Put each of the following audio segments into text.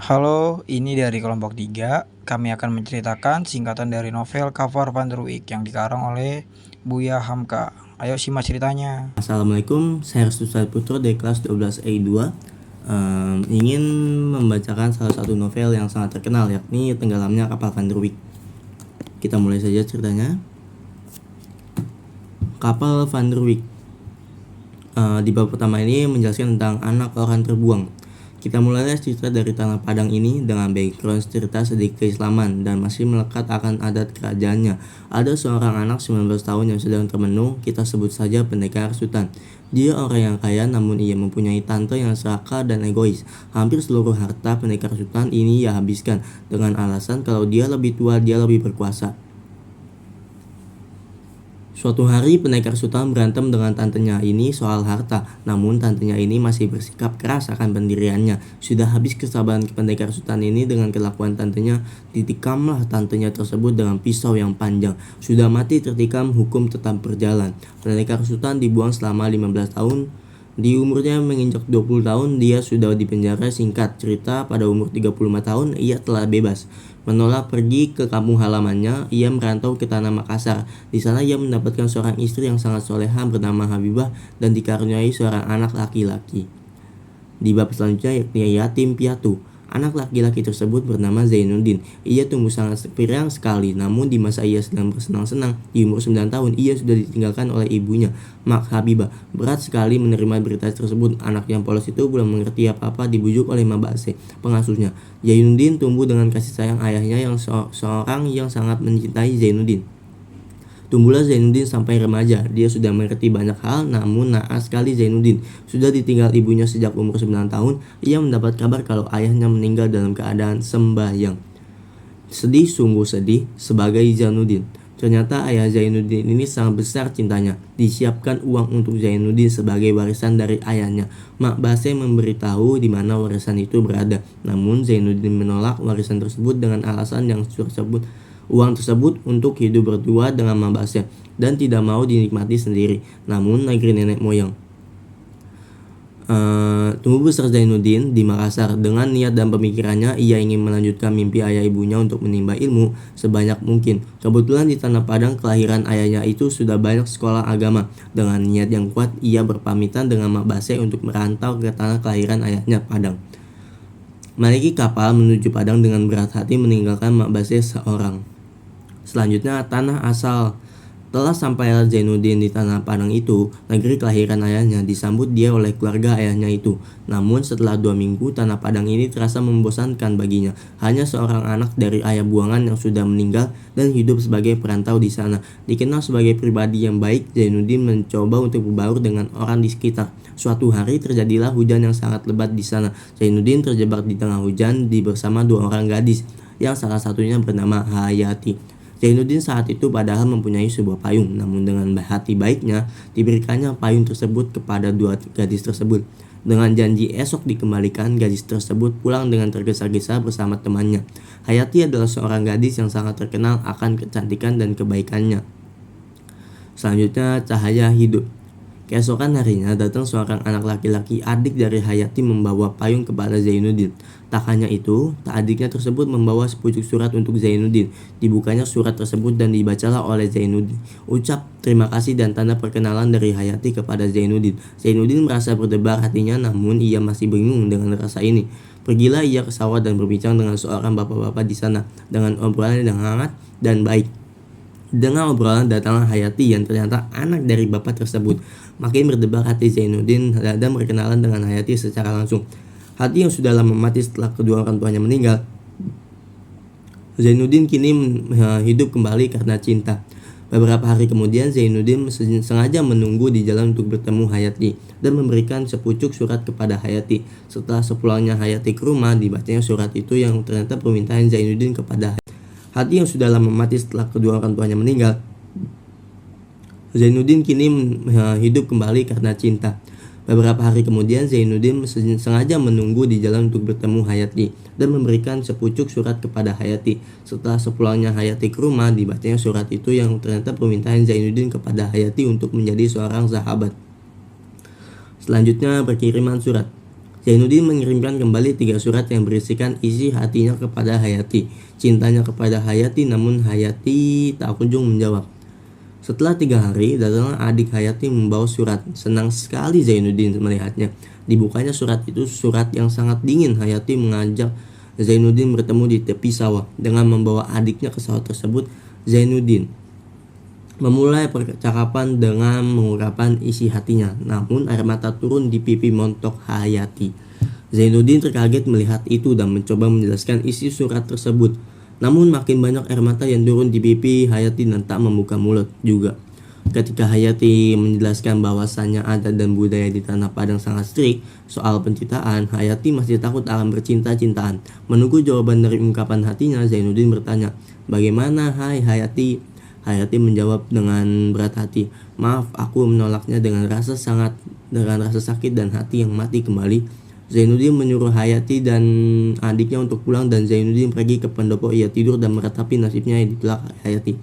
Halo, ini dari kelompok 3. Kami akan menceritakan singkatan dari novel Kavar van der Wijk yang dikarang oleh Buya Hamka. Ayo simak ceritanya. Assalamualaikum, saya Restu Putro dari kelas 12A2 ingin membacakan salah satu novel yang sangat terkenal, yakni Tenggelamnya Kapal Van der Wijk. Kita mulai saja ceritanya. Kapal Van der Wijk. Di bab pertama ini menjelaskan tentang anak orang terbuang. Kita mulai cerita dari Tanah Padang ini dengan background cerita sedikit keislaman dan masih melekat akan adat kerajaannya. Ada seorang anak 19 tahun yang sedang termenung, kita sebut saja pendekar Sultan. Dia orang yang kaya namun ia mempunyai tante yang serakah dan egois. Hampir seluruh harta pendekar Sultan ini ia habiskan dengan alasan kalau dia lebih tua dia lebih berkuasa. Suatu hari pendekar Sultan berantem dengan tantenya ini soal harta, namun tantenya ini masih bersikap keras akan pendiriannya. Sudah habis kesabaran pendekar Sultan ini dengan kelakuan tantenya, ditikamlah tantenya tersebut dengan pisau yang panjang. Sudah mati tertikam, hukum tetap berjalan. Pendekar Sultan dibuang selama 15 tahun. Di umurnya menginjak 20 tahun, dia sudah dipenjara. Singkat cerita, pada umur 35 tahun, ia telah bebas. Menolak pergi ke kampung halamannya, ia merantau ke tanah Makassar. Di sana ia mendapatkan seorang istri yang sangat soleha bernama Habibah dan dikaruniai seorang anak laki-laki. Di bab selanjutnya yakni yatim piatu. Anak laki-laki tersebut bernama Zainuddin. Ia tumbuh sangat pirang sekali, namun di masa ia sedang bersenang-senang, di umur 9 tahun, ia sudah ditinggalkan oleh ibunya, Mak Habibah. Berat sekali menerima berita tersebut. Anak yang polos itu belum mengerti apa-apa, dibujuk oleh Mabase, pengasuhnya. Zainuddin tumbuh dengan kasih sayang ayahnya yang seorang yang sangat mencintai Zainuddin. Tumbuhlah Zainuddin sampai remaja. Dia sudah mengerti banyak hal, namun naas sekali Zainuddin. Sudah ditinggal ibunya sejak umur 9 tahun, ia mendapat kabar kalau ayahnya meninggal dalam keadaan sembahyang. Sedih, sungguh sedih sebagai Zainuddin. Ternyata ayah Zainuddin ini sangat besar cintanya. Disiapkan uang untuk Zainuddin sebagai warisan dari ayahnya. Mak Base memberitahu di mana warisan itu berada. Namun Zainuddin menolak warisan tersebut dengan alasan yang tersebut uang tersebut untuk hidup berdua dengan Mabasya dan tidak mau dinikmati sendiri, namun negeri nenek moyang. Tumbuh besar Zainuddin di Makassar. Dengan niat dan pemikirannya, ia ingin melanjutkan mimpi ayah ibunya untuk menimba ilmu sebanyak mungkin. Kebetulan di Tanah Padang kelahiran ayahnya itu sudah banyak sekolah agama. Dengan niat yang kuat, ia berpamitan dengan Mabase untuk merantau ke tanah kelahiran ayahnya, Padang. Menaiki kapal menuju Padang dengan berat hati meninggalkan Mabase seorang. Selanjutnya, tanah asal. Telah sampai Zainuddin di Tanah Padang itu, negeri kelahiran ayahnya, disambut dia oleh keluarga ayahnya itu. Namun setelah 2 minggu, Tanah Padang ini terasa membosankan baginya. Hanya seorang anak dari ayah buangan yang sudah meninggal dan hidup sebagai perantau di sana. Dikenal sebagai pribadi yang baik, Zainuddin mencoba untuk berbaur dengan orang di sekitar. Suatu hari terjadilah hujan yang sangat lebat di sana. Zainuddin terjebak di tengah hujan bersama 2 orang gadis, yang salah satunya bernama Hayati. Zainuddin saat itu padahal mempunyai sebuah payung, namun dengan hati baiknya diberikannya payung tersebut kepada 2 gadis tersebut. Dengan janji esok dikembalikan, gadis tersebut pulang dengan tergesa-gesa bersama temannya. Hayati adalah seorang gadis yang sangat terkenal akan kecantikan dan kebaikannya. Selanjutnya, cahaya hidup. Keesokan harinya datang seorang anak laki-laki, adik dari Hayati, membawa payung kepada Zainuddin. Tak hanya itu, adiknya tersebut membawa sepucuk surat untuk Zainuddin. Dibukanya surat tersebut dan dibacalah oleh Zainuddin. Ucap terima kasih dan tanda perkenalan dari Hayati kepada Zainuddin. Zainuddin merasa berdebar hatinya, namun ia masih bingung dengan rasa ini. Pergilah ia ke sawah dan berbincang dengan seorang bapak-bapak di sana dengan obrolan yang hangat dan baik. Dengan obrolan datanglah Hayati yang ternyata anak dari bapak tersebut. Makin berdebar hati Zainuddin dan berkenalan dengan Hayati secara langsung. Hati yang sudah lama mati setelah kedua orang tuanya meninggal, Zainuddin kini hidup kembali karena cinta. Beberapa hari kemudian Zainuddin sengaja menunggu di jalan untuk bertemu Hayati dan memberikan sepucuk surat kepada Hayati. Setelah sepulangnya Hayati ke rumah, dibacanya surat itu yang ternyata permintaan Zainuddin kepada Hayati. Hati yang sudah lama mati setelah kedua orang tuanya meninggal, Zainuddin kini hidup kembali karena cinta. Beberapa hari kemudian Zainuddin sengaja menunggu di jalan untuk bertemu Hayati dan memberikan sepucuk surat kepada Hayati. Setelah sepulangnya Hayati ke rumah, dibacanya surat itu yang ternyata permintaan Zainuddin kepada Hayati untuk menjadi seorang sahabat. Selanjutnya, berkiriman surat. Zainuddin mengirimkan kembali 3 surat yang berisikan isi hatinya kepada Hayati, cintanya kepada Hayati, namun Hayati tak kunjung menjawab. Setelah 3 hari, datanglah adik Hayati membawa surat. Senang sekali Zainuddin melihatnya. Dibukanya surat itu surat yang sangat dingin. Hayati mengajak Zainuddin bertemu di tepi sawah. Dengan membawa adiknya ke sawah tersebut, Zainuddin memulai percakapan dengan mengungkapkan isi hatinya. Namun air mata turun di pipi montok Hayati. Zainuddin terkaget melihat itu dan mencoba menjelaskan isi surat tersebut. Namun makin banyak air mata yang turun di pipi Hayati dan tak membuka mulut juga. Ketika Hayati menjelaskan bahwasannya adat dan budaya di Tanah Padang sangat strict soal pencintaan, Hayati masih takut akan bercinta-cintaan. Menunggu jawaban dari ungkapan hatinya, Zainuddin bertanya, "Bagaimana, hai Hayati?" Hayati menjawab dengan berat hati, "Maaf, aku menolaknya dengan rasa sakit dan hati yang mati kembali." Zainuddin menyuruh Hayati dan adiknya untuk pulang dan Zainuddin pergi ke pendopo. Ia tidur dan meratapi nasibnya yang ditolak Hayati.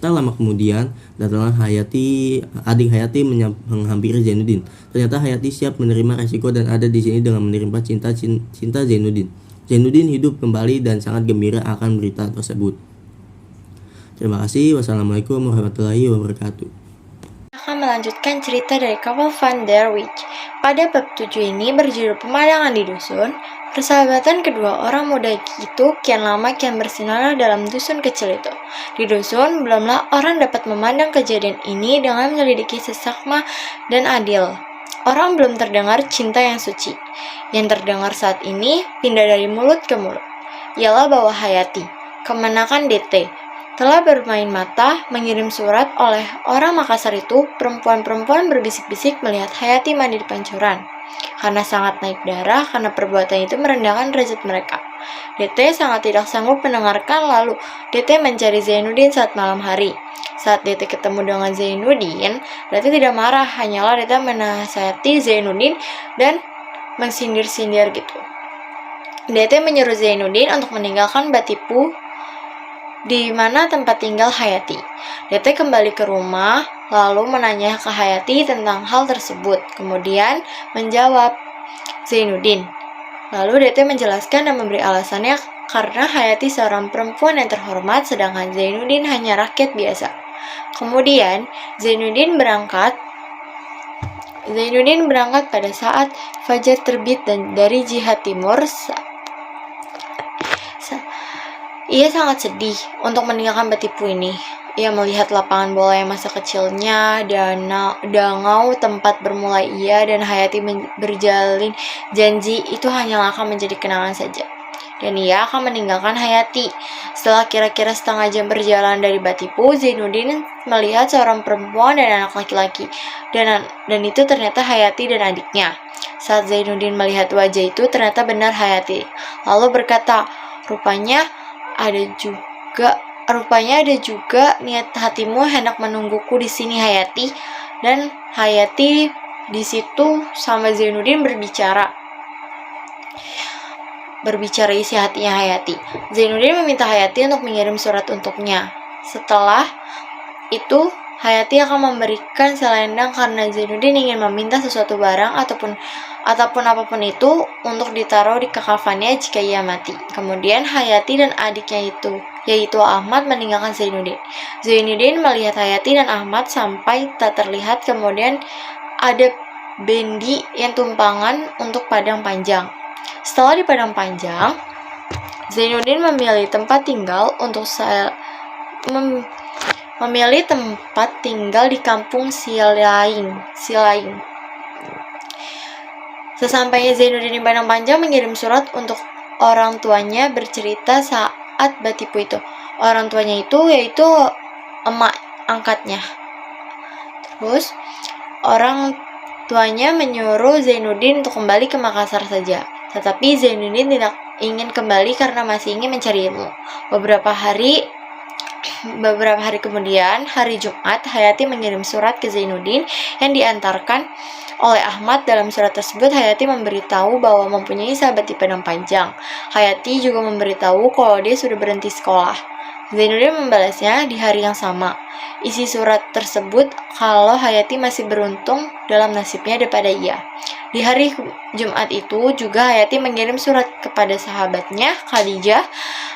Tak lama kemudian, datanglah adik Hayati menghampiri Zainuddin. Ternyata Hayati siap menerima resiko dan ada di sini dengan menerima cinta Zainuddin. Zainuddin hidup kembali dan sangat gembira akan berita tersebut. Terima kasih. Wassalamualaikum warahmatullahi wabarakatuh. Akan melanjutkan cerita dari Couple Van der Wijk. Pada bab 7 ini berjudul Pemandangan di Dusun. Persahabatan kedua orang muda itu kian lama kian bersinar dalam dusun kecil itu. Di dusun, belumlah orang dapat memandang kejadian ini dengan menyelidiki sesakma dan adil. Orang belum terdengar cinta yang suci. Yang terdengar saat ini pindah dari mulut ke mulut. Ialah bahwa Hayati, kemenakan DT, telah bermain mata mengirim surat oleh orang Makassar itu. Perempuan-perempuan berbisik-bisik melihat Hayati mandi di pancuran karena sangat naik darah karena perbuatan itu merendahkan derajat mereka. DT sangat tidak sanggup mendengarkan, lalu DT mencari Zainuddin saat malam hari. Saat DT ketemu dengan Zainuddin, DT tidak marah, hanyalah DT menasihati Zainuddin dan mengsindir-sindir gitu. DT menyuruh Zainuddin untuk meninggalkan Batipu di mana tempat tinggal Hayati. DT kembali ke rumah, lalu menanya ke Hayati tentang hal tersebut. Kemudian menjawab Zainuddin. Lalu DT menjelaskan dan memberi alasannya karena Hayati seorang perempuan yang terhormat, sedangkan Zainuddin hanya rakyat biasa. Kemudian Zainuddin berangkat pada saat fajar terbit dan dari jihad timur. Ia sangat sedih untuk meninggalkan Batipu ini. Ia melihat lapangan bola yang masa kecilnya, dangau tempat bermula ia dan Hayati berjalin janji itu hanyalah akan menjadi kenangan saja. Dan ia akan meninggalkan Hayati. Setelah kira-kira setengah jam berjalan dari Batipu, Zainuddin melihat seorang perempuan dan anak laki-laki. Dan itu ternyata Hayati dan adiknya. Saat Zainuddin melihat wajah itu, ternyata benar Hayati. Lalu berkata, Rupanya ada juga niat hatimu hendak menungguku di sini Hayati." Dan Hayati di situ sama Zainuddin berbicara isi hatinya Hayati. Zainuddin meminta Hayati untuk mengirim surat untuknya. Setelah itu Hayati akan memberikan selendang karena Zainuddin ingin meminta sesuatu barang ataupun apapun itu untuk ditaruh di kafannya jika ia mati. Kemudian Hayati dan adiknya yaitu Ahmad meninggalkan Zainuddin. Zainuddin melihat Hayati dan Ahmad sampai tak terlihat. Kemudian ada bendi yang tumpangan untuk padang panjang. Setelah di padang panjang, Zainuddin memilih tempat tinggal di kampung Silaing. Sesampainya Zainuddin di padang panjang mengirim surat untuk orang tuanya bercerita saat Batipu itu. Orang tuanya itu yaitu emak angkatnya. Terus orang tuanya menyuruh Zainuddin untuk kembali ke Makassar saja. Tetapi Zainuddin tidak ingin kembali karena masih ingin mencari ilmu. Beberapa hari kemudian, hari Jumat, Hayati mengirim surat ke Zainuddin yang diantarkan oleh Ahmad. Dalam surat tersebut, Hayati memberitahu bahwa mempunyai sahabat di Padang Panjang. Hayati juga memberitahu kalau dia sudah berhenti sekolah. Zainuddin membalasnya di hari yang sama. Isi surat tersebut kalau Hayati masih beruntung dalam nasibnya daripada ia. Di hari Jumat itu juga Hayati mengirim surat kepada sahabatnya Khadijah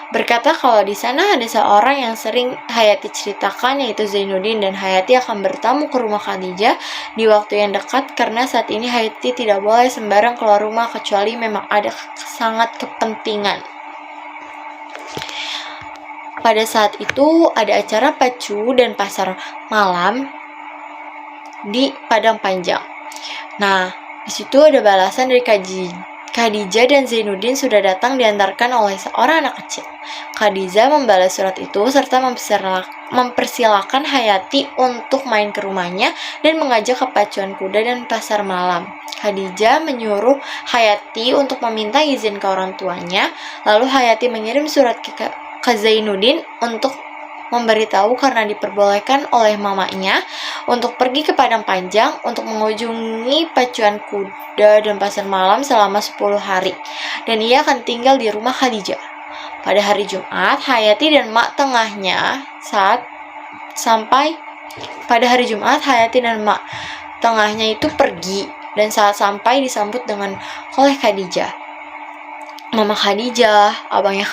berkata kalau di sana ada seorang yang sering Hayati ceritakan yaitu Zainuddin, dan Hayati akan bertamu ke rumah Khadijah di waktu yang dekat karena saat ini Hayati tidak boleh sembarang keluar rumah kecuali memang ada sangat kepentingan. Pada saat itu ada acara pacu dan pasar malam di Padang Panjang. Nah, di situ ada balasan dari Khadijah dan Zainuddin sudah datang diantarkan oleh seorang anak kecil. Khadijah membalas surat itu serta mempersilahkan Hayati untuk main ke rumahnya dan mengajak ke pacuan kuda dan pasar malam. Khadijah menyuruh Hayati untuk meminta izin ke orang tuanya, lalu Hayati mengirim surat ke Zainuddin untuk memberitahu karena diperbolehkan oleh mamanya untuk pergi ke Padang Panjang untuk mengunjungi pacuan kuda dan pasar malam selama 10 hari, dan ia akan tinggal di rumah Khadijah. Pada hari Jumat, Hayati dan mak tengahnya itu pergi, dan saat sampai disambut oleh Khadijah, Mama Khadijah, abangnya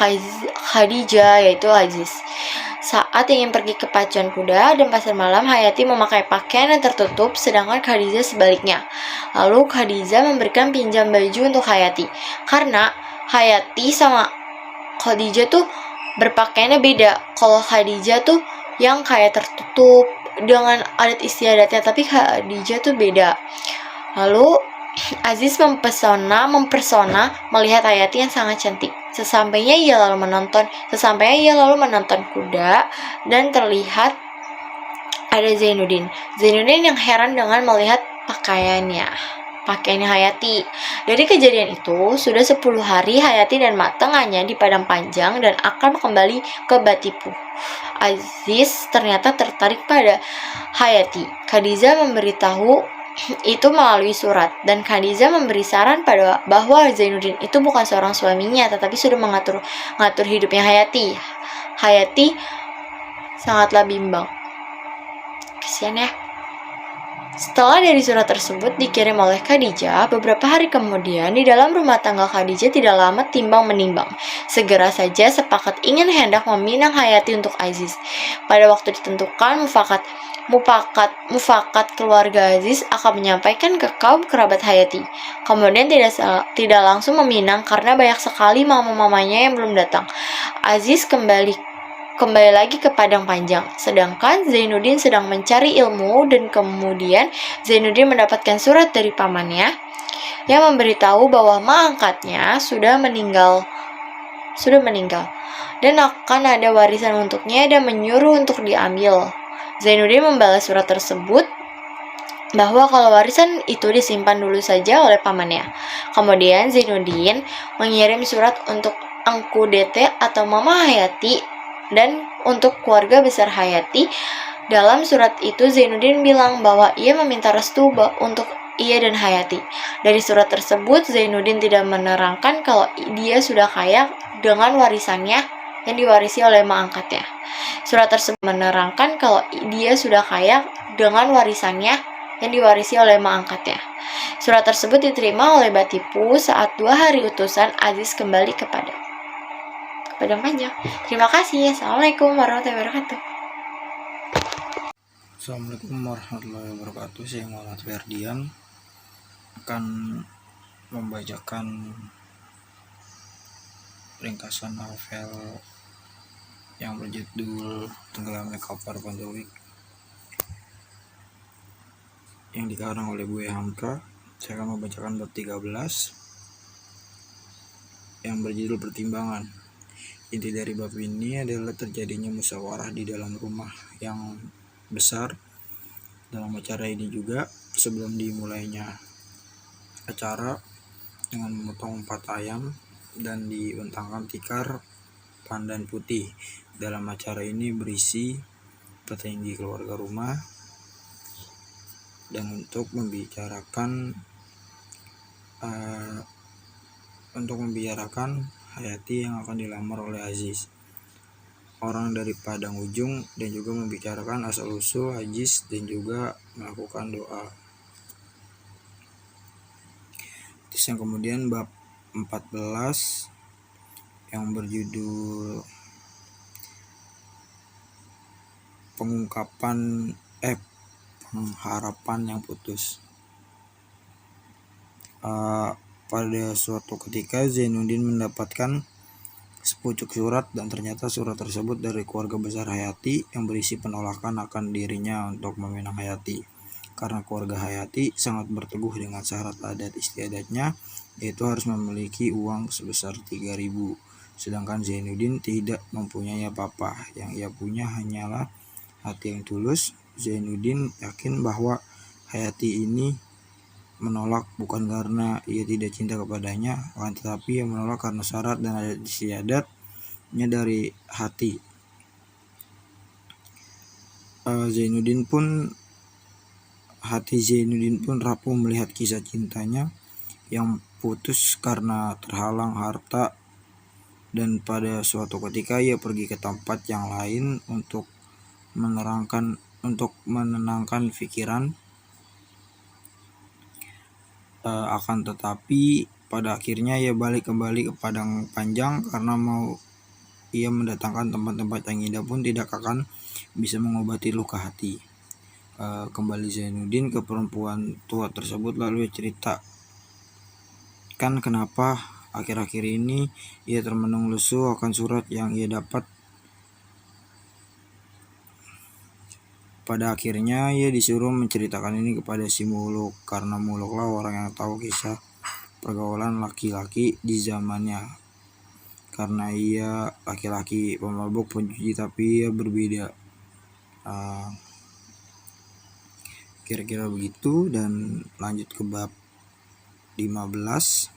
Khadijah yaitu Aziz. Saat ingin pergi ke pacuan kuda dan pasar malam, Hayati memakai pakaian yang tertutup, sedangkan Khadijah sebaliknya. Lalu Khadijah memberikan pinjam baju untuk Hayati, karena Hayati sama Khadijah tuh berpakaiannya beda. Kalau Khadijah tuh yang kayak tertutup dengan adat istiadatnya, tapi Khadijah tuh beda. Lalu Aziz mempersona melihat Hayati yang sangat cantik. Sesampainya ia lalu menonton kuda dan terlihat ada Zainuddin yang heran dengan melihat pakaiannya Hayati. Dari kejadian itu, sudah 10 hari Hayati dan mak tengahnya di Padang Panjang dan akan kembali ke Batipu. Aziz ternyata tertarik pada Hayati. Khadijah memberitahu itu melalui surat, dan Khadijah memberi saran bahwa Zainuddin itu bukan seorang suaminya, tetapi sudah mengatur hidupnya Hayati. Hayati sangatlah bimbang. Kasian ya. Setelah dari surat tersebut dikirim oleh Khadijah, beberapa hari kemudian di dalam rumah tangga Khadijah tidak lama timbang-menimbang. Segera saja sepakat ingin hendak meminang Hayati untuk Aziz. Pada waktu ditentukan, mufakat keluarga Aziz akan menyampaikan ke kaum kerabat Hayati. Kemudian tidak langsung meminang karena banyak sekali mama-mamanya yang belum datang. Aziz kembali lagi ke Padang Panjang, sedangkan Zainuddin sedang mencari ilmu, dan kemudian Zainuddin mendapatkan surat dari pamannya yang memberitahu bahwa mak angkatnya sudah meninggal dan akan ada warisan untuknya dan menyuruh untuk diambil. Zainuddin membalas surat tersebut bahwa kalau warisan itu disimpan dulu saja oleh pamannya. Kemudian Zainuddin mengirim surat untuk Engku Dete atau Mama Hayati dan untuk keluarga besar Hayati. Dalam surat itu Zainuddin bilang bahwa ia meminta restu untuk ia dan Hayati. Dari surat tersebut Zainuddin tidak menerangkan kalau dia sudah kaya dengan warisannya yang diwarisi oleh mak angkatnya. Surat tersebut menerangkan kalau dia sudah kaya dengan warisannya yang diwarisi oleh mak angkatnya. Surat tersebut diterima oleh Batipu saat 2 hari utusan Aziz kembali ke Padang Panjang. Terima kasih. Assalamualaikum warahmatullahi wabarakatuh. Assalamualaikum warahmatullahi wabarakatuh. Saya Muhammad Ferdian akan membacakan ringkasan novel yang berjudul Tenggelamnya Kapal Van der Wijk yang dikarang oleh Buya Hamka. Saya akan membacakan bab 13 yang berjudul Pertimbangan. Inti dari bab ini adalah terjadinya musyawarah di dalam rumah yang besar. Dalam acara ini juga, sebelum dimulainya acara dengan memotong 4 ayam dan dibentangkan tikar pandan putih. Dalam acara ini berisi petinggi keluarga rumah dan untuk membicarakan Hayati yang akan dilamar oleh Aziz, orang dari Padang Ujung, dan juga membicarakan asal-usul Aziz dan juga melakukan doa. Terus yang kemudian bab 14 yang berjudul pengharapan yang putus. Pada suatu ketika Zainuddin mendapatkan sepucuk surat, dan ternyata surat tersebut dari keluarga besar Hayati yang berisi penolakan akan dirinya untuk meminang Hayati, karena keluarga Hayati sangat berteguh dengan syarat adat istiadatnya, yaitu harus memiliki uang sebesar 3.000, sedangkan Zainuddin tidak mempunyai apa-apa. Yang ia punya hanyalah hati yang tulus. Zainuddin yakin bahwa Hayati ini menolak bukan karena ia tidak cinta kepadanya, akan tetapi ia menolak karena syarat dan adat istiadatnya dari hati. Hati Zainuddin pun rapuh melihat kisah cintanya yang putus karena terhalang harta, dan pada suatu ketika ia pergi ke tempat yang lain untuk menenangkan pikiran. Akan tetapi pada akhirnya ia balik kembali ke Padang Panjang, karena mau ia mendatangkan tempat-tempat yang indah pun tidak akan bisa mengobati luka hati. Kembali Zainuddin ke perempuan tua tersebut, lalu ia ceritakan kenapa akhir-akhir ini ia termenung lesu akan surat yang ia dapat. Pada akhirnya ia disuruh menceritakan ini kepada si Muluk, karena Muluklah orang yang tahu kisah pergaulan laki-laki di zamannya. Karena ia laki-laki pemabuk penjudi, tapi ia berbeda. Kira-kira begitu, dan lanjut ke bab 15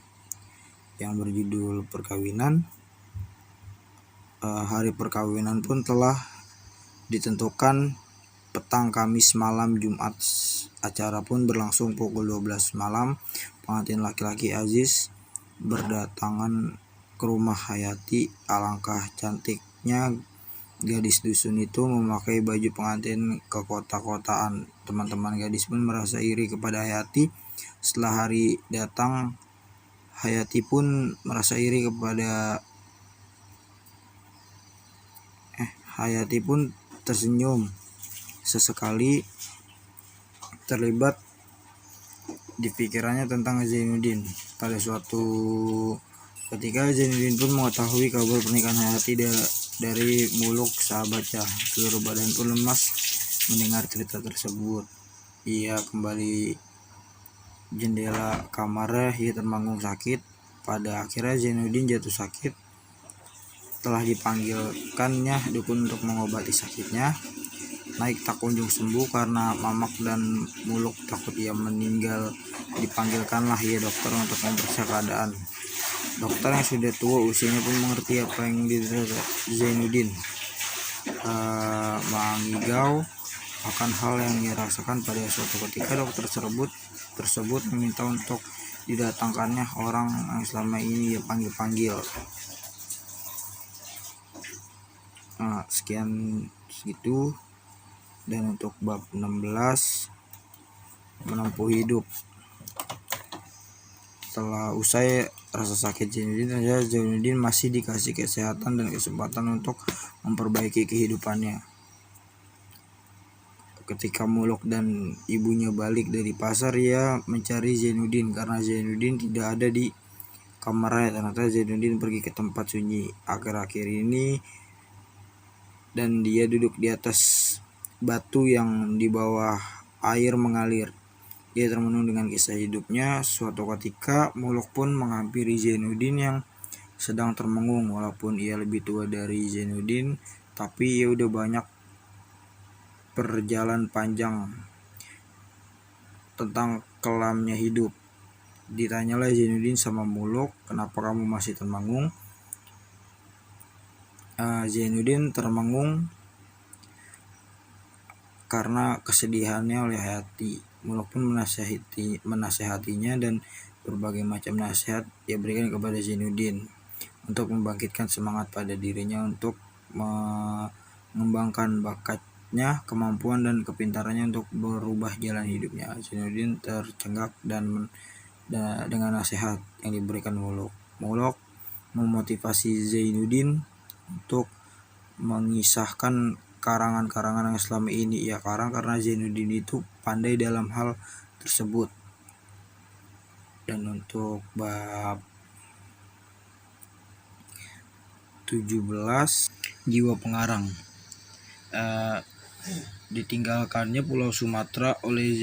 yang berjudul perkawinan. Hari perkawinan pun telah ditentukan petang Kamis malam Jumat. Acara pun berlangsung pukul 12 malam. Pengantin laki-laki Aziz berdatangan ke rumah Hayati. Alangkah cantiknya gadis dusun itu memakai baju pengantin ke kota-kotaan. Teman-teman gadis pun merasa iri kepada Hayati. Setelah hari datang, Hayati pun merasa iri kepada Hayati pun tersenyum. Sesekali terlibat di pikirannya tentang Zainuddin. Pada suatu ketika Zainuddin pun mengetahui kabar pernikahan Hayati dari Muluk sahabatnya. Seluruh badan pun lemas mendengar cerita tersebut. Ia kembali jendela kamarnya, ia termangung sakit. Pada akhirnya Zainuddin jatuh sakit. Telah dipanggilkannya dukun untuk mengobati sakitnya, naik tak kunjung sembuh karena Mamak dan Muluk takut ia meninggal. Dipanggilkanlah ia dokter untuk memeriksa keadaan. Dokter yang sudah tua usianya pun mengerti apa yang diderita Zainuddin, mengigau akan hal yang ia rasakan. Pada suatu ketika dokter tersebut meminta untuk didatangkannya orang yang selama ini ia panggil. Sekian segitu. Dan untuk bab 16 menempuh hidup. Setelah usai rasa sakit Zainuddin masih dikasih kesehatan dan kesempatan untuk memperbaiki kehidupannya. Ketika Muluk dan ibunya balik dari pasar, ia mencari Zainuddin karena Zainuddin tidak ada di kamarnya. Ternyata Zainuddin pergi ke tempat sunyi akhir-akhir ini, dan dia duduk di atas batu yang di bawah air mengalir. Dia termenung dengan kisah hidupnya. Suatu ketika Muluk pun menghampiri Zainuddin yang sedang termengung. Walaupun ia lebih tua dari Zainuddin, tapi ia udah banyak perjalanan panjang tentang kelamnya hidup. Ditanyalah Zainuddin sama Muluk, kenapa kamu masih termengung? Zainuddin termengung karena kesedihannya oleh Hayati. Muluk pun menasehatinya, dan berbagai macam nasihat ia berikan kepada Zainuddin untuk membangkitkan semangat pada dirinya untuk mengembangkan bakatnya, kemampuan dan kepintarannya untuk berubah jalan hidupnya. Zainuddin tercengang dan dengan nasihat yang diberikan Muluk. Muluk memotivasi Zainuddin untuk mengisahkan karangan-karangan yang selama ini ia karang karena Zainuddin itu pandai dalam hal tersebut. Dan untuk bab 17, jiwa pengarang. Ditinggalkannya Pulau Sumatera oleh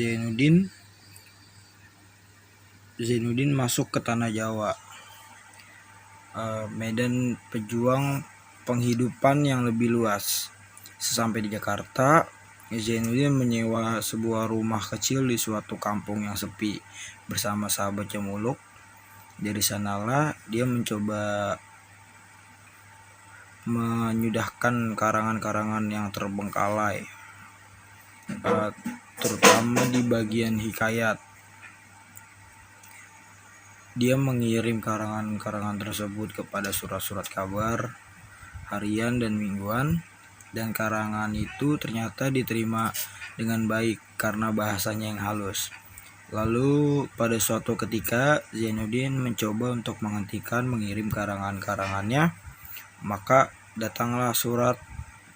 Zainuddin masuk ke tanah Jawa, medan pejuang penghidupan yang lebih luas. Sesampai di Jakarta, Zainuddin menyewa sebuah rumah kecil di suatu kampung yang sepi bersama sahabatnya Muluk. Dari sanalah dia mencoba menyudahkan karangan-karangan yang terbengkalai, terutama di bagian hikayat. Dia mengirim karangan-karangan tersebut kepada surat-surat kabar harian dan mingguan, dan karangan itu ternyata diterima dengan baik karena bahasanya yang halus. Lalu pada suatu ketika Zainuddin mencoba untuk menghentikan mengirim karangan-karangannya, maka datanglah surat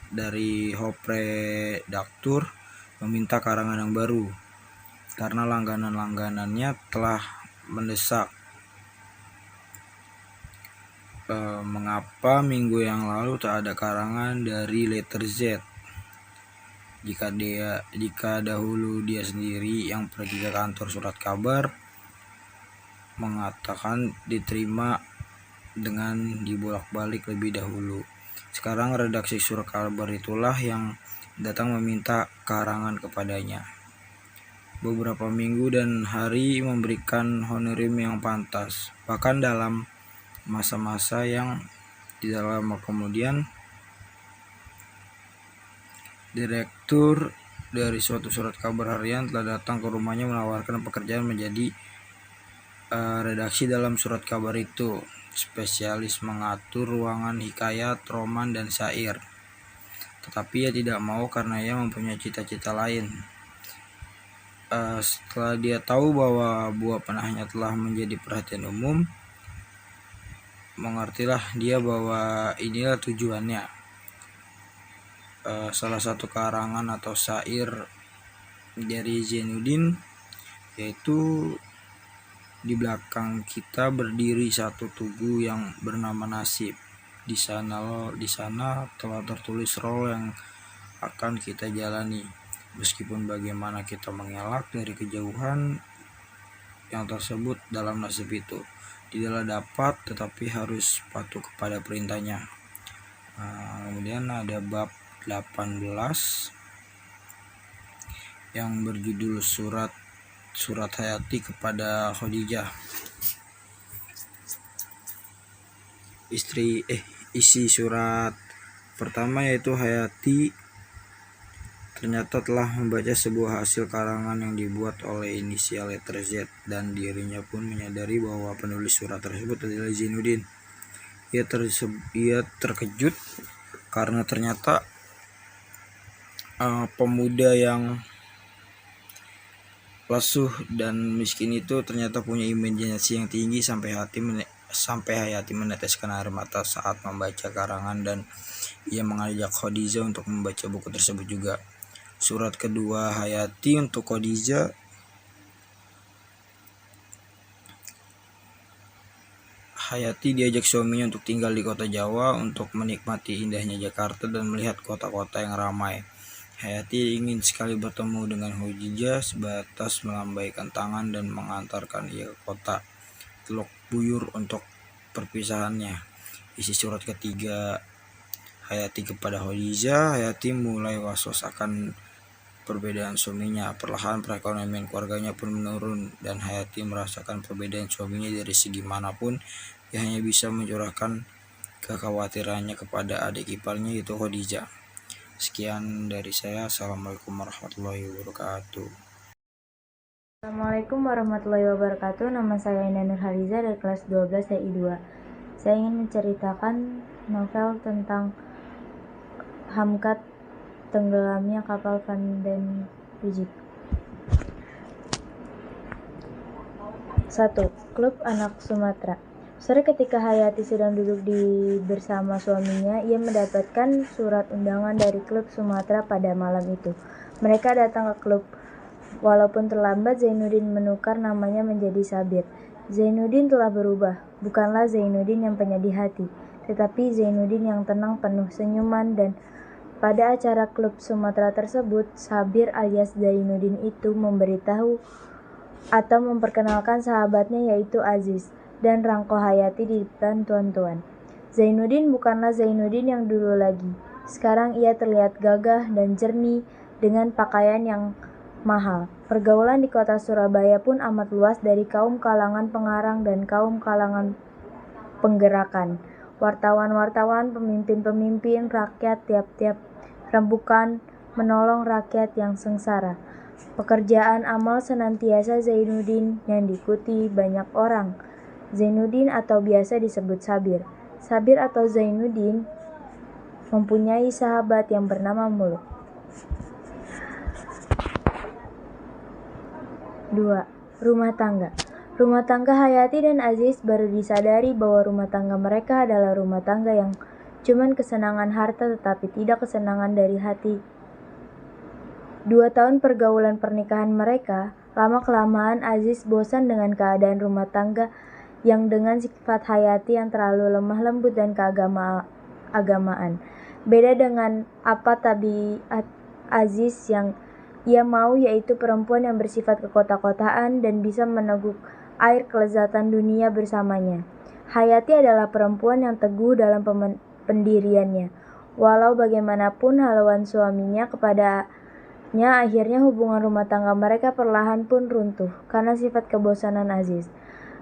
dari Hopredaktur meminta karangan yang baru karena langganan-langganannya telah mendesak. Mengapa minggu yang lalu tak ada karangan dari letter Z? Jika dahulu dia sendiri yang pergi ke kantor surat kabar mengatakan diterima dengan dibolak-balik lebih dahulu. Sekarang redaksi surat kabar itulah yang datang meminta karangan kepadanya. Beberapa minggu dan hari memberikan honorim yang pantas. Bahkan dalam masa-masa yang tidak lama kemudian, direktur dari suatu surat kabar harian telah datang ke rumahnya menawarkan pekerjaan menjadi redaksi dalam surat kabar itu, spesialis mengatur ruangan hikayat, roman, dan syair. Tetapi ia tidak mau karena ia mempunyai cita-cita lain. Setelah dia tahu bahwa buah panahnya telah menjadi perhatian umum, mengertilah dia bahwa inilah tujuannya. Salah satu karangan atau syair dari Zainuddin yaitu, di belakang kita berdiri satu tugu yang bernama nasib. Di sana telah tertulis role yang akan kita jalani. Meskipun bagaimana kita mengelak dari kejauhan yang tersebut dalam nasib itu, tidaklah dapat tetapi harus patuh kepada perintahnya. Kemudian ada bab 18 yang berjudul surat Hayati kepada Khadijah. Isi surat pertama yaitu Hayati ternyata telah membaca sebuah hasil karangan yang dibuat oleh inisial letter Z, dan dirinya pun menyadari bahwa penulis surat tersebut adalah Zainuddin. Ia terkejut karena ternyata pemuda yang lesuh dan miskin itu ternyata punya imajinasi yang tinggi sampai Hayati meneteskan air mata saat membaca karangan, dan ia mengajak Khadijah untuk membaca buku tersebut juga. Surat kedua Hayati untuk Khadijah. Hayati diajak suaminya untuk tinggal di kota Jawa untuk menikmati indahnya Jakarta dan melihat kota-kota yang ramai. Hayati ingin sekali bertemu dengan Khadijah sebatas melambaikan tangan dan mengantarkan ia ke kota Teluk Buyur untuk perpisahannya. Isi surat ketiga Hayati kepada Khadijah. Hayati mulai was-was akan perbedaan suaminya. Perlahan perekonomian keluarganya pun menurun dan Hayati merasakan perbedaan suaminya dari segi manapun. Ia hanya bisa mencurahkan kekhawatirannya kepada adik iparnya yaitu Khadijah. Sekian dari saya. Assalamualaikum warahmatullahi wabarakatuh. Assalamualaikum warahmatullahi wabarakatuh. Nama saya Indah Nurhaliza dari kelas 12 DI 2. Saya ingin menceritakan novel tentang Hamkat tenggelamnya kapal Van den Wijk. 1. Klub Anak Sumatera. Sore ketika Hayati sedang duduk bersama suaminya, ia mendapatkan surat undangan dari klub Sumatera pada malam itu. Mereka datang ke klub. Walaupun terlambat, Zainuddin menukar namanya menjadi Sabir. Zainuddin telah berubah, bukanlah Zainuddin yang penyedih hati, tetapi Zainuddin yang tenang penuh senyuman. Dan pada acara klub Sumatera tersebut, Sabir alias Zainuddin itu memberitahu atau memperkenalkan sahabatnya yaitu Aziz dan Rangko Hayati di depan tuan-tuan. Zainuddin bukanlah Zainuddin yang dulu lagi. Sekarang ia terlihat gagah dan jernih dengan pakaian yang mahal. Pergaulan di kota Surabaya pun amat luas dari kaum kalangan pengarang dan kaum kalangan penggerakan. Wartawan-wartawan, pemimpin-pemimpin, rakyat tiap-tiap rembukan menolong rakyat yang sengsara. Pekerjaan amal senantiasa Zainuddin yang diikuti banyak orang. Zainuddin atau biasa disebut Sabir. Sabir atau Zainuddin mempunyai sahabat yang bernama Muluk. 2. Rumah tangga. Rumah tangga Hayati dan Aziz baru disadari bahwa rumah tangga mereka adalah rumah tangga yang cuman kesenangan harta tetapi tidak kesenangan dari hati. 2 tahun pergaulan pernikahan mereka, lama-kelamaan Aziz bosan dengan keadaan rumah tangga yang dengan sifat Hayati yang terlalu lemah lembut dan keagamaan. Beda dengan apa tabiat Aziz yang ia mau, yaitu perempuan yang bersifat kekota-kotaan dan bisa meneguk air kelezatan dunia bersamanya. Hayati adalah perempuan yang teguh dalam pendiriannya. Walau bagaimanapun haluan suaminya kepadanya, akhirnya hubungan rumah tangga mereka perlahan pun runtuh karena sifat kebosanan Aziz.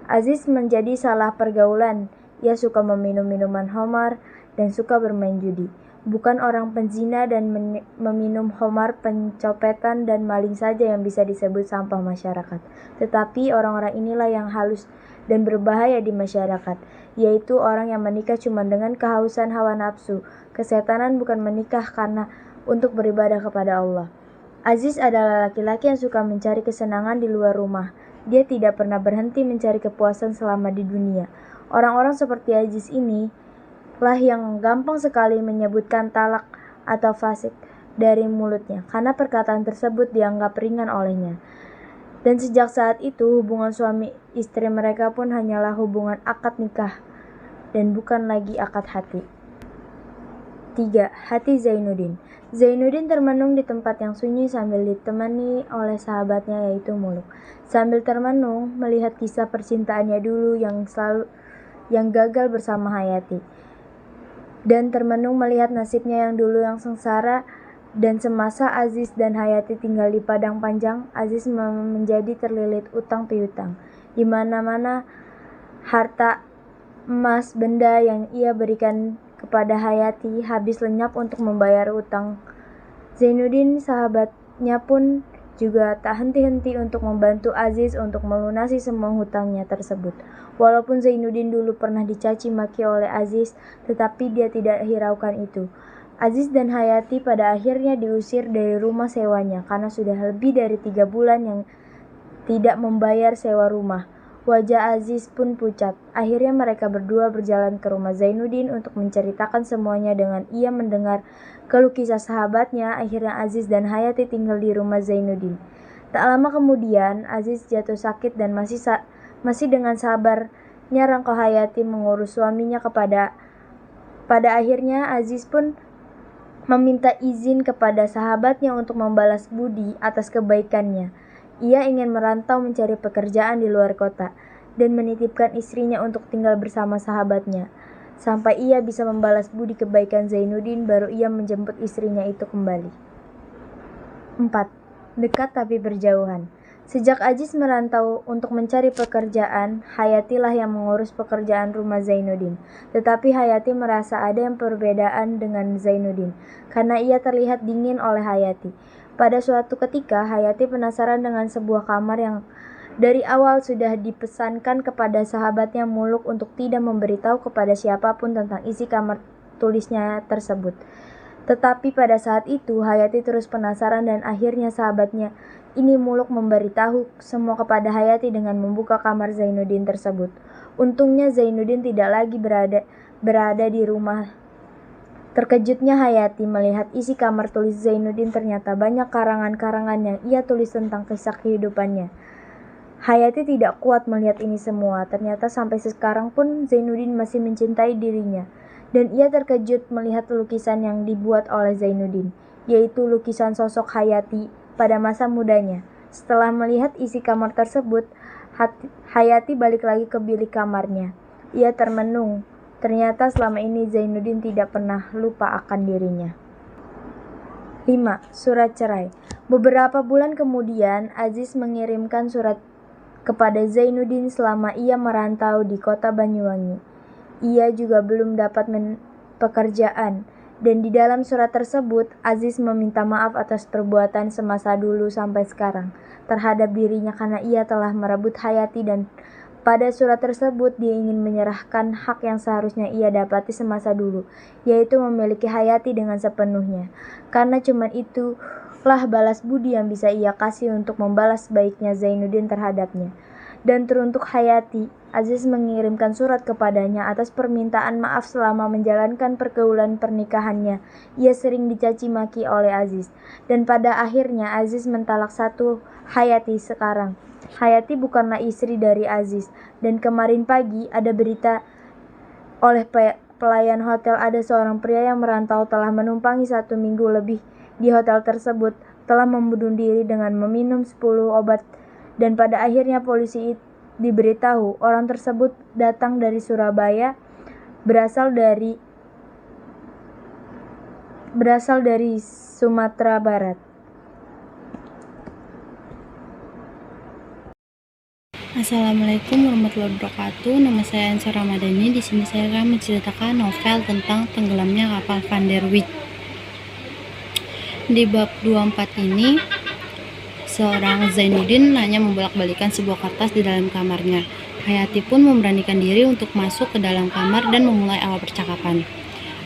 Aziz menjadi salah pergaulan. Ia suka meminum minuman khamar dan suka bermain judi. Bukan orang penzina dan meminum khamar, pencopetan dan maling saja yang bisa disebut sampah masyarakat. Tetapi orang-orang inilah yang halus dan berbahaya di masyarakat, yaitu orang yang menikah cuma dengan kehausan hawa nafsu. Kesetanan bukan menikah karena untuk beribadah kepada Allah. Aziz adalah laki-laki yang suka mencari kesenangan di luar rumah. Dia tidak pernah berhenti mencari kepuasan selama di dunia. Orang-orang seperti Aziz ini lah yang gampang sekali menyebutkan talak atau fasik dari mulutnya, karena perkataan tersebut dianggap ringan olehnya. Dan sejak saat itu, hubungan suami istri mereka pun hanyalah hubungan akad nikah dan bukan lagi akad hati. 3. Hati Zainuddin. Zainuddin termenung di tempat yang sunyi sambil ditemani oleh sahabatnya yaitu Muluk. Sambil termenung melihat kisah percintaannya dulu yang gagal bersama Hayati. Dan termenung melihat nasibnya yang dulu yang sengsara. Dan semasa Aziz dan Hayati tinggal di Padang Panjang, Aziz menjadi terlilit utang piutang. Di mana-mana harta emas benda yang ia berikan kepada Hayati habis lenyap untuk membayar utang. Zainuddin sahabatnya pun juga tak henti-henti untuk membantu Aziz untuk melunasi semua hutangnya tersebut. Walaupun Zainuddin dulu pernah dicaci maki oleh Aziz, tetapi dia tidak hiraukan itu. Aziz dan Hayati pada akhirnya diusir dari rumah sewanya karena sudah lebih dari 3 bulan yang tidak membayar sewa rumah. Wajah Aziz pun pucat. Akhirnya mereka berdua berjalan ke rumah Zainuddin untuk menceritakan semuanya. Dengan ia mendengar keluh kisah sahabatnya, akhirnya Aziz dan Hayati tinggal di rumah Zainuddin. Tak lama kemudian, Aziz jatuh sakit dan masih dengan sabarnya Rangko Hayati mengurus suaminya. Pada akhirnya Aziz pun meminta izin kepada sahabatnya untuk membalas budi atas kebaikannya. Ia ingin merantau mencari pekerjaan di luar kota dan menitipkan istrinya untuk tinggal bersama sahabatnya. Sampai ia bisa membalas budi kebaikan Zainuddin, baru ia menjemput istrinya itu kembali. 4. Dekat tapi berjauhan. Sejak Aziz merantau untuk mencari pekerjaan, Hayati lah yang mengurus pekerjaan rumah Zainuddin. Tetapi Hayati merasa ada yang perbedaan dengan Zainuddin, karena ia terlihat dingin oleh Hayati. Pada suatu ketika, Hayati penasaran dengan sebuah kamar yang dari awal sudah dipesankan kepada sahabatnya Muluk untuk tidak memberitahu kepada siapapun tentang isi kamar tulisnya tersebut. Tetapi pada saat itu, Hayati terus penasaran dan akhirnya sahabatnya Ini Muluk memberitahu semua kepada Hayati dengan membuka kamar Zainuddin tersebut. Untungnya Zainuddin tidak lagi berada di rumah. Terkejutnya Hayati melihat isi kamar tulis Zainuddin ternyata banyak karangan-karangan yang ia tulis tentang kisah kehidupannya. Hayati tidak kuat melihat ini semua. Ternyata sampai sekarang pun Zainuddin masih mencintai dirinya. Dan ia terkejut melihat lukisan yang dibuat oleh Zainuddin, yaitu lukisan sosok Hayati pada masa mudanya. Setelah melihat isi kamar tersebut, Hayati balik lagi ke bilik kamarnya. Ia termenung. Ternyata selama ini Zainuddin tidak pernah lupa akan dirinya. 5. Surat cerai. Beberapa bulan kemudian, Aziz mengirimkan surat kepada Zainuddin selama ia merantau di kota Banyuwangi. Ia juga belum dapat pekerjaan, dan di dalam surat tersebut, Aziz meminta maaf atas perbuatan semasa dulu sampai sekarang terhadap dirinya karena ia telah merebut Hayati, dan pada surat tersebut dia ingin menyerahkan hak yang seharusnya ia dapati semasa dulu, yaitu memiliki Hayati dengan sepenuhnya. Karena cuma itulah balas budi yang bisa ia kasih untuk membalas baiknya Zainuddin terhadapnya. Dan teruntuk Hayati, Aziz mengirimkan surat kepadanya atas permintaan maaf selama menjalankan pergaulan pernikahannya. Ia sering dicaci maki oleh Aziz, dan pada akhirnya Aziz mentalak satu Hayati sekarang. Hayati bukanlah istri dari Aziz, dan kemarin pagi ada berita oleh pelayan hotel ada seorang pria yang merantau telah menumpangi 1 minggu lebih di hotel tersebut, telah membunuh diri dengan meminum 10 obat, dan pada akhirnya polisi diberitahu orang tersebut datang dari Surabaya, berasal dari Sumatera Barat. Assalamualaikum warahmatullahi wabarakatuh. Nama saya Ansar Ramadhani. Di sini saya akan menceritakan novel tentang tenggelamnya kapal Van der Wijk. Di bab 24 ini, seorang Zainuddin hanya membolak-balikan sebuah kertas di dalam kamarnya. Hayati pun memberanikan diri untuk masuk ke dalam kamar dan memulai awal percakapan.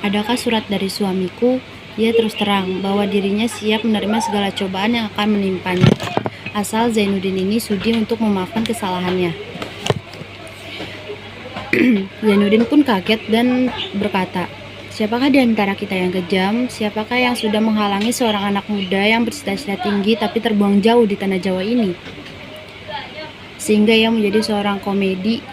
"Adakah surat dari suamiku?" Ia terus terang bahwa dirinya siap menerima segala cobaan yang akan menimpanya, asal Zainuddin ini sudi untuk memaafkan kesalahannya. Zainuddin pun kaget dan berkata, "Siapakah di antara kita yang kejam? Siapakah yang sudah menghalangi seorang anak muda yang bercita-cita tinggi tapi terbuang jauh di tanah Jawa ini? Sehingga ia menjadi seorang komedi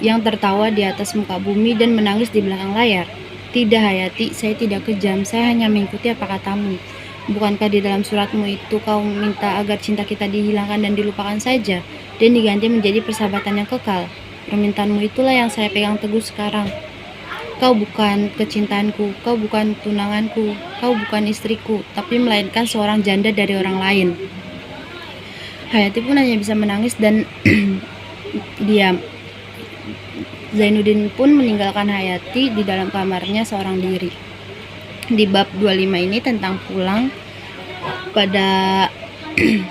yang tertawa di atas muka bumi dan menangis di belakang layar. Tidak Hayati, saya tidak kejam, saya hanya mengikuti apa katamu. Bukankah di dalam suratmu itu kau minta agar cinta kita dihilangkan dan dilupakan saja, dan diganti menjadi persahabatan yang kekal? Permintaanmu itulah yang saya pegang teguh sekarang. Kau bukan kecintaanku, kau bukan tunanganku, kau bukan istriku, tapi melainkan seorang janda dari orang lain." Hayati pun hanya bisa menangis dan diam. Zainuddin pun meninggalkan Hayati di dalam kamarnya seorang diri. Di bab 25 ini tentang pulang. Pada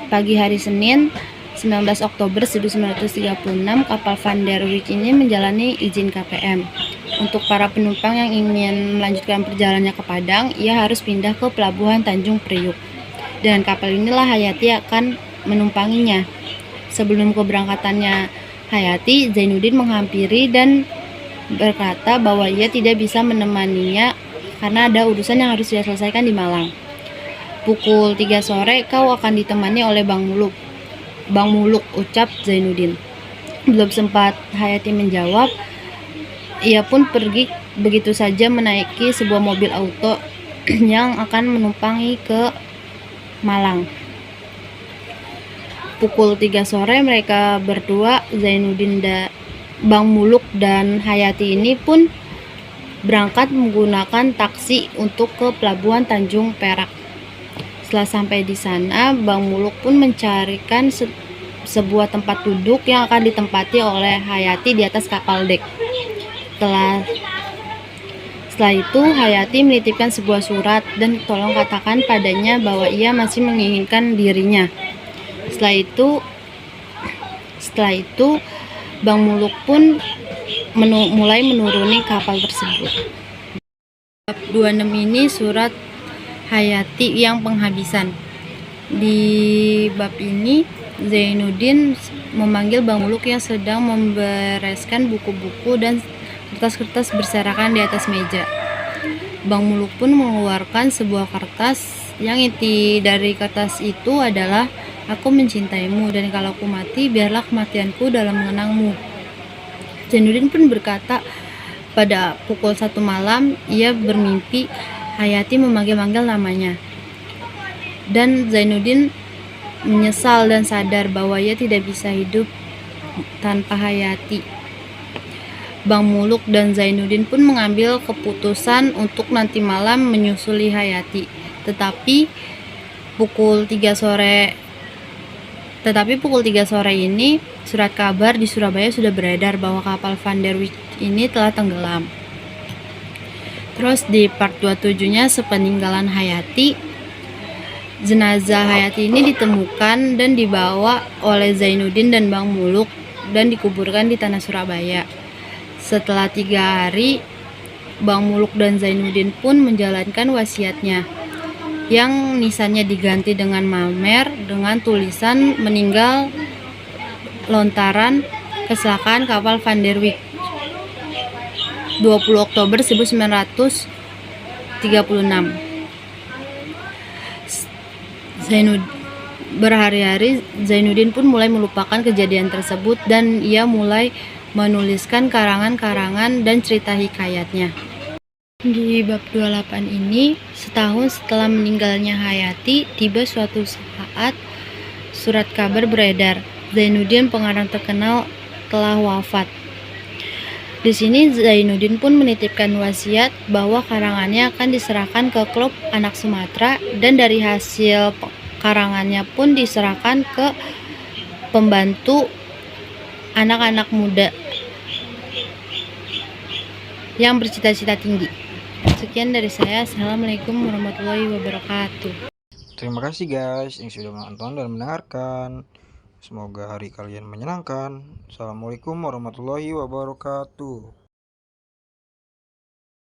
pagi hari Senin 19 Oktober 1936, kapal Van der Wijk ini menjalani izin KPM. Untuk para penumpang yang ingin melanjutkan perjalanannya ke Padang, ia harus pindah ke pelabuhan Tanjung Priuk. Dengan kapal inilah Hayati akan menumpanginya. Sebelum keberangkatannya Hayati, Zainuddin menghampiri dan berkata bahwa ia tidak bisa menemaninya karena ada urusan yang harus dia selesaikan di Malang. "Pukul 3 sore kau akan ditemani oleh Bang Muluk, ucap Zainuddin. Belum sempat Hayati menjawab, ia pun pergi begitu saja menaiki sebuah mobil auto yang akan menumpangi ke Malang. Pukul 3 sore mereka berdua, Zainuddin, Bang Muluk dan Hayati ini pun berangkat menggunakan taksi untuk ke pelabuhan Tanjung Perak. Setelah sampai di sana, Bang Muluk pun mencarikan sebuah tempat duduk yang akan ditempati oleh Hayati di atas kapal dek. Setelah itu Hayati menitipkan sebuah surat dan tolong katakan padanya bahwa ia masih menginginkan dirinya. Setelah itu Bang Muluk pun mulai menuruni kapal tersebut. Bab 26 ini surat Hayati yang penghabisan. Di bab ini, Zainuddin memanggil Bang Muluk yang sedang membereskan buku-buku dan kertas-kertas berserakan di atas meja. Bang Muluk pun mengeluarkan sebuah kertas yang inti dari kertas itu adalah "Aku mencintaimu, dan kalau aku mati, biarlah kematianku dalam mengenangmu." Zainuddin pun berkata, pada pukul 1 malam ia bermimpi Hayati memanggil-manggil namanya. Dan Zainuddin menyesal dan sadar bahwa ia tidak bisa hidup tanpa Hayati. Bang Muluk dan Zainuddin pun mengambil keputusan untuk nanti malam menyusuli Hayati. Tetapi pukul 3 sore ini surat kabar di Surabaya sudah beredar bahwa kapal Van der Wijk ini telah tenggelam. Terus di part 27-nya sepeninggalan Hayati, jenazah Hayati ini ditemukan dan dibawa oleh Zainuddin dan Bang Muluk dan dikuburkan di tanah Surabaya. Setelah 3 hari, Bang Muluk dan Zainuddin pun menjalankan wasiatnya, yang nisannya diganti dengan mamer dengan tulisan meninggal lontaran kecelakaan kapal Van der Wijk 20 Oktober 1936. Berhari-hari Zainuddin pun mulai melupakan kejadian tersebut dan ia mulai menuliskan karangan-karangan dan cerita hikayatnya. Di bab 28 ini, setahun setelah meninggalnya Hayati, tiba suatu saat surat kabar beredar. Zainuddin, pengarang terkenal, telah wafat. Di sini Zainuddin pun menitipkan wasiat bahwa karangannya akan diserahkan ke klub anak Sumatera, dan dari hasil karangannya pun diserahkan ke pembantu anak-anak muda yang bercita-cita tinggi. Sekian dari saya. Assalamualaikum warahmatullahi wabarakatuh. Terima kasih guys yang sudah menonton dan mendengarkan. Semoga hari kalian menyenangkan. Assalamualaikum warahmatullahi wabarakatuh.